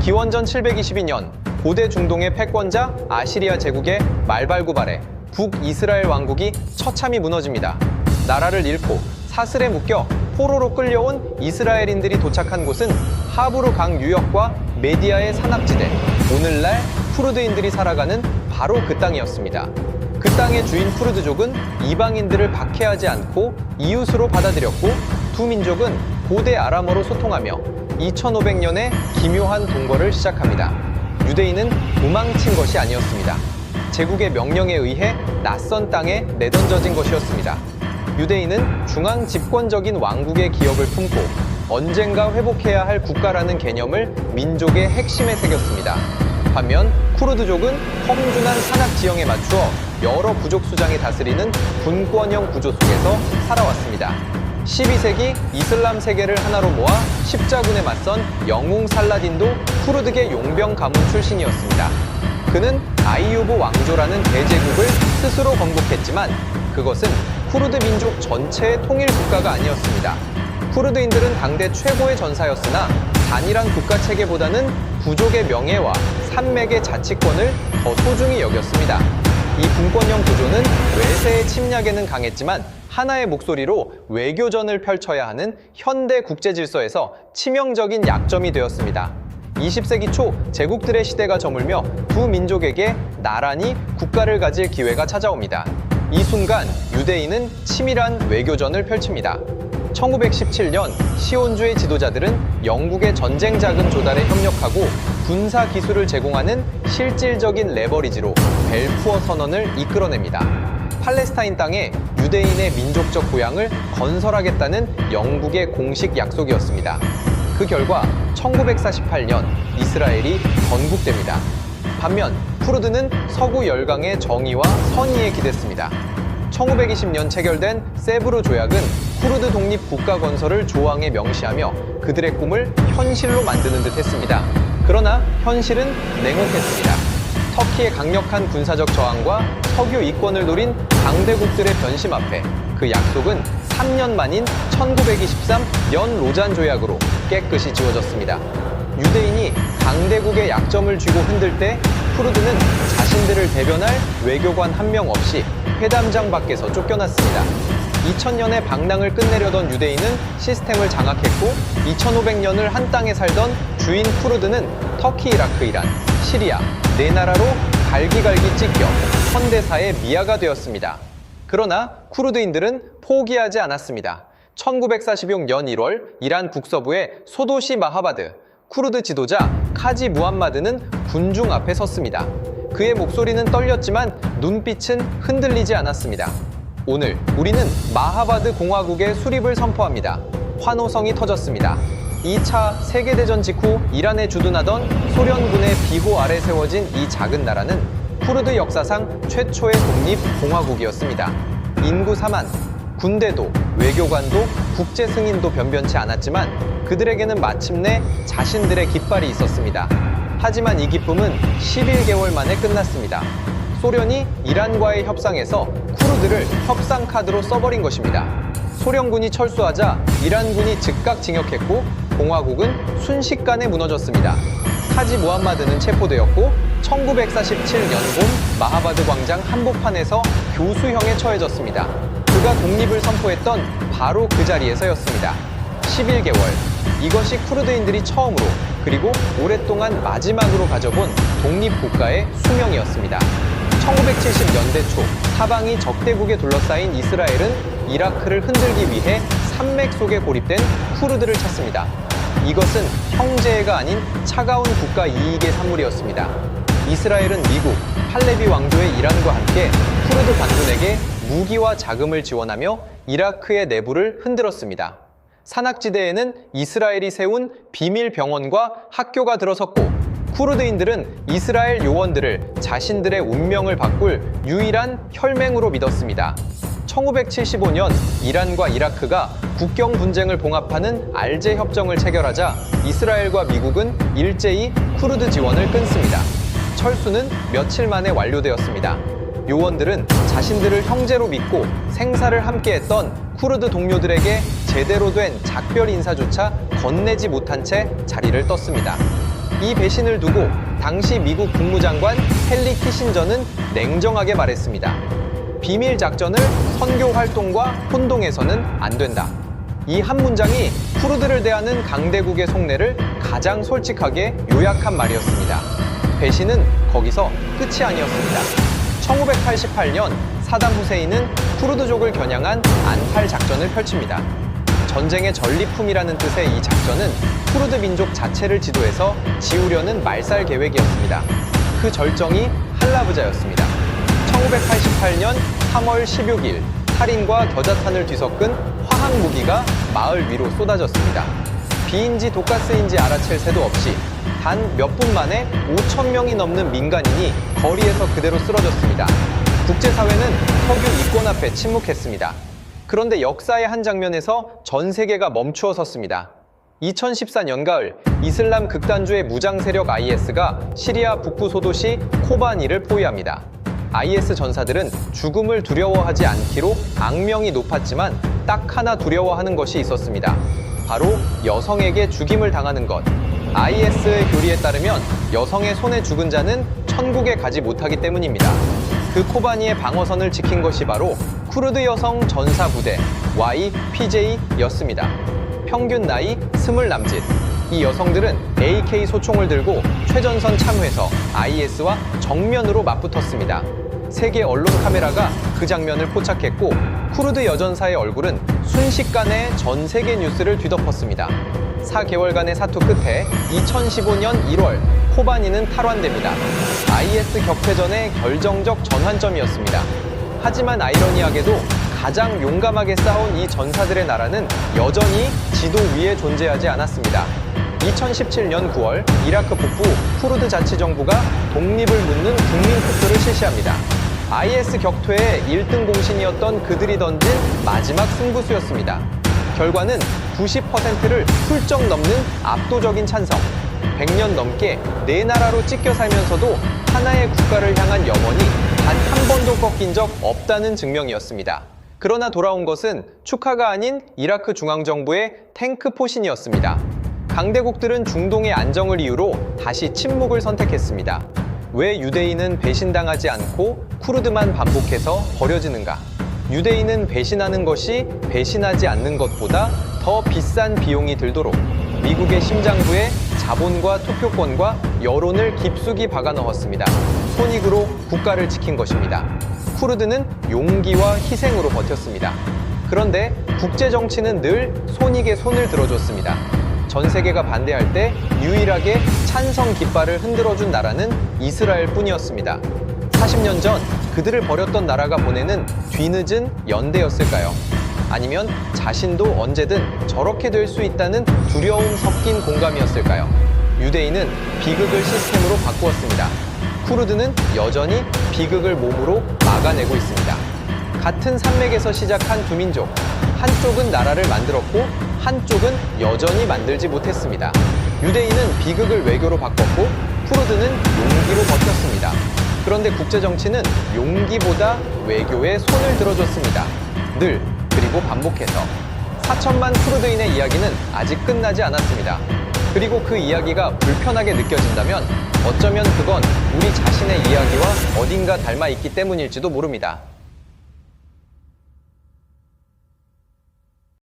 기원전 722년 고대 중동의 패권자 아시리아 제국의 말발굽 아래 북이스라엘 왕국이 처참히 무너집니다. 나라를 잃고 사슬에 묶여 포로로 끌려온 이스라엘인들이 도착한 곳은 하브루 강 유역과 메디아의 산악지대, 오늘날 쿠르드인들이 살아가는 바로 그 땅이었습니다. 그 땅의 주인 쿠르드족은 이방인들을 박해하지 않고 이웃으로 받아들였고 두 민족은 고대 아람어로 소통하며 2500년에 기묘한 동거를 시작합니다. 유대인은 도망친 것이 아니었습니다. 제국의 명령에 의해 낯선 땅에 내던져진 것이었습니다. 유대인은 중앙 집권적인 왕국의 기억을 품고 언젠가 회복해야 할 국가라는 개념을 민족의 핵심에 새겼습니다. 반면 쿠르드족은 험준한 산악 지형에 맞추어 여러 부족 수장이 다스리는 분권형 구조 속에서 살아왔습니다. 12세기 이슬람 세계를 하나로 모아 십자군에 맞선 영웅 살라딘도 쿠르드계 용병 가문 출신이었습니다. 그는 아이유브 왕조라는 대제국을 스스로 건국했지만 그것은 쿠르드 민족 전체의 통일 국가가 아니었습니다. 쿠르드인들은 당대 최고의 전사였으나 단일한 국가 체계보다는 부족의 명예와 산맥의 자치권을 더 소중히 여겼습니다. 이 분권형 구조는 외세의 침략에는 강했지만 하나의 목소리로 외교전을 펼쳐야 하는 현대 국제 질서에서 치명적인 약점이 되었습니다. 20세기 초 제국들의 시대가 저물며 두 민족에게 나란히 국가를 가질 기회가 찾아옵니다. 이 순간 유대인은 치밀한 외교전을 펼칩니다. 1917년 시온주의 지도자들은 영국의 전쟁 자금 조달에 협력하고 군사 기술을 제공하는 실질적인 레버리지로 벨푸어 선언을 이끌어냅니다. 팔레스타인 땅에 유대인의 민족적 고향을 건설하겠다는 영국의 공식 약속이었습니다. 그 결과 1948년 이스라엘이 건국됩니다. 반면 쿠르드는 서구 열강의 정의와 선의에 기댔습니다. 1920년 체결된 세브르 조약은 쿠르드 독립 국가 건설을 조항에 명시하며 그들의 꿈을 현실로 만드는 듯 했습니다. 그러나 현실은 냉혹했습니다. 터키의 강력한 군사적 저항과 석유 이권을 노린 강대국들의 변심 앞에 그 약속은 3년 만인 1923 연 로잔 조약으로 깨끗이 지워졌습니다. 유대인이 강대국의 약점을 쥐고 흔들 때 쿠르드는 자신들을 대변할 외교관 한 명 없이 회담장 밖에서 쫓겨났습니다. 2000년에 방랑을 끝내려던 유대인은 시스템을 장악했고 2500년을 한 땅에 살던 주인 쿠르드는 터키, 이라크, 이란, 시리아 네 나라로 갈기갈기 찢겨 현대사의 미아가 되었습니다. 그러나 쿠르드인들은 포기하지 않았습니다. 1946년 1월 이란 북서부의 소도시 마하바드, 쿠르드 지도자 카지 무함마드는 군중 앞에 섰습니다. 그의 목소리는 떨렸지만 눈빛은 흔들리지 않았습니다. 오늘 우리는 마하바드 공화국의 수립을 선포합니다. 환호성이 터졌습니다. 2차 세계대전 직후 이란에 주둔하던 소련군의 비호 아래 세워진 이 작은 나라는 쿠르드 역사상 최초의 독립공화국이었습니다. 인구 4만, 군대도 외교관도 국제 승인도 변변치 않았지만 그들에게는 마침내 자신들의 깃발이 있었습니다. 하지만 이 기쁨은 11개월 만에 끝났습니다. 소련이 이란과의 협상에서 쿠르드를 협상 카드로 써버린 것입니다. 소련군이 철수하자 이란군이 즉각 징역했고 공화국은 순식간에 무너졌습니다. 카지 무함마드는 체포되었고 1947년 봄 마하바드 광장 한복판에서 교수형에 처해졌습니다. 그가 독립을 선포했던 바로 그 자리에서였습니다. 11개월. 이것이 쿠르드인들이 처음으로 그리고 오랫동안 마지막으로 가져본 독립국가의 수명이었습니다. 1970년대 초 사방이 적대국에 둘러싸인 이스라엘은 이라크를 흔들기 위해 산맥 속에 고립된 쿠르드를 찾습니다. 이것은 형제애가 아닌 차가운 국가 이익의 산물이었습니다. 이스라엘은 미국, 팔레비 왕조의 이란과 함께 쿠르드 반군에게 무기와 자금을 지원하며 이라크의 내부를 흔들었습니다. 산악지대에는 이스라엘이 세운 비밀 병원과 학교가 들어섰고 쿠르드인들은 이스라엘 요원들을 자신들의 운명을 바꿀 유일한 혈맹으로 믿었습니다. 1975년 이란과 이라크가 국경 분쟁을 봉합하는 알제 협정을 체결하자 이스라엘과 미국은 일제히 쿠르드 지원을 끊습니다. 철수는 며칠 만에 완료되었습니다. 요원들은 자신들을 형제로 믿고 생사를 함께했던 쿠르드 동료들에게 제대로 된 작별 인사조차 건네지 못한 채 자리를 떴습니다. 이 배신을 두고 당시 미국 국무장관 헨리 키신저는 냉정하게 말했습니다. 비밀 작전을 선교 활동과 혼동해서는 안 된다. 이 한 문장이 쿠르드를 대하는 강대국의 속내를 가장 솔직하게 요약한 말이었습니다. 배신은 거기서 끝이 아니었습니다. 1988년 사담 후세인은 쿠르드족을 겨냥한 안팔 작전을 펼칩니다. 전쟁의 전리품이라는 뜻의 이 작전은 쿠르드 민족 자체를 지도해서 지우려는 말살 계획이었습니다. 그 절정이 할라브자였습니다. 1988년 3월 16일 살인과 겨자탄을 뒤섞은 화학 무기가 마을 위로 쏟아졌습니다. 비인지 독가스인지 알아챌 새도 없이 단 몇 분 만에 5,000명이 넘는 민간인이 거리에서 그대로 쓰러졌습니다. 국제사회는 석유 이권 앞에 침묵했습니다. 그런데 역사의 한 장면에서 전 세계가 멈추어 섰습니다. 2014년 가을 이슬람 극단주의 무장 세력 IS가 시리아 북부 소도시 코바니를 포위합니다. IS 전사들은 죽음을 두려워하지 않기로 악명이 높았지만 딱 하나 두려워하는 것이 있었습니다. 바로 여성에게 죽임을 당하는 것. IS의 교리에 따르면 여성의 손에 죽은 자는 천국에 가지 못하기 때문입니다. 그 코바니의 방어선을 지킨 것이 바로 쿠르드 여성 전사 부대 YPJ였습니다. 평균 나이 20 남짓. 이 여성들은 AK 소총을 들고 최전선 참회에서 IS와 정면으로 맞붙었습니다. 세계 언론 카메라가 그 장면을 포착했고 쿠르드 여전사의 얼굴은 순식간에 전 세계 뉴스를 뒤덮었습니다. 4개월간의 사투 끝에 2015년 1월 코바니는 탈환됩니다. IS 격퇴전의 결정적 전환점이었습니다. 하지만 아이러니하게도 가장 용감하게 싸운 이 전사들의 나라는 여전히 지도 위에 존재하지 않았습니다. 2017년 9월 이라크 북부 쿠르드 자치정부가 독립을 묻는 국민 투표를 실시합니다. IS 격퇴의 1등 공신이었던 그들이 던진 마지막 승부수였습니다. 결과는 90%를 훌쩍 넘는 압도적인 찬성. 100년 넘게 네 나라로 찢겨 살면서도 하나의 국가를 향한 염원이 단 한 번도 꺾인 적 없다는 증명이었습니다. 그러나 돌아온 것은 축하가 아닌 이라크 중앙정부의 탱크 포신이었습니다. 강대국들은 중동의 안정을 이유로 다시 침묵을 선택했습니다. 왜 유대인은 배신당하지 않고 쿠르드만 반복해서 버려지는가? 유대인은 배신하는 것이 배신하지 않는 것보다 더 비싼 비용이 들도록 미국의 심장부에 자본과 투표권과 여론을 깊숙이 박아넣었습니다. 손익으로 국가를 지킨 것입니다. 쿠르드는 용기와 희생으로 버텼습니다. 그런데 국제정치는 늘 손익에 손을 들어줬습니다. 전 세계가 반대할 때 유일하게 찬성 깃발을 흔들어준 나라는 이스라엘 뿐이었습니다. 40년 전 그들을 버렸던 나라가 보내는 뒤늦은 연대였을까요? 아니면 자신도 언제든 저렇게 될 수 있다는 두려움 섞인 공감이었을까요? 유대인은 비극을 시스템으로 바꾸었습니다. 쿠르드는 여전히 비극을 몸으로 막아내고 있습니다. 같은 산맥에서 시작한 두 민족, 한쪽은 나라를 만들었고 한쪽은 여전히 만들지 못했습니다. 유대인은 비극을 외교로 바꿨고 쿠르드는 용기로 버텼습니다. 그런데 국제정치는 용기보다 외교에 손을 들어줬습니다. 늘, 그리고 반복해서. 4천만 쿠르드인의 이야기는 아직 끝나지 않았습니다. 그리고 그 이야기가 불편하게 느껴진다면 어쩌면 그건 우리 자신의 이야기와 어딘가 닮아 있기 때문일지도 모릅니다.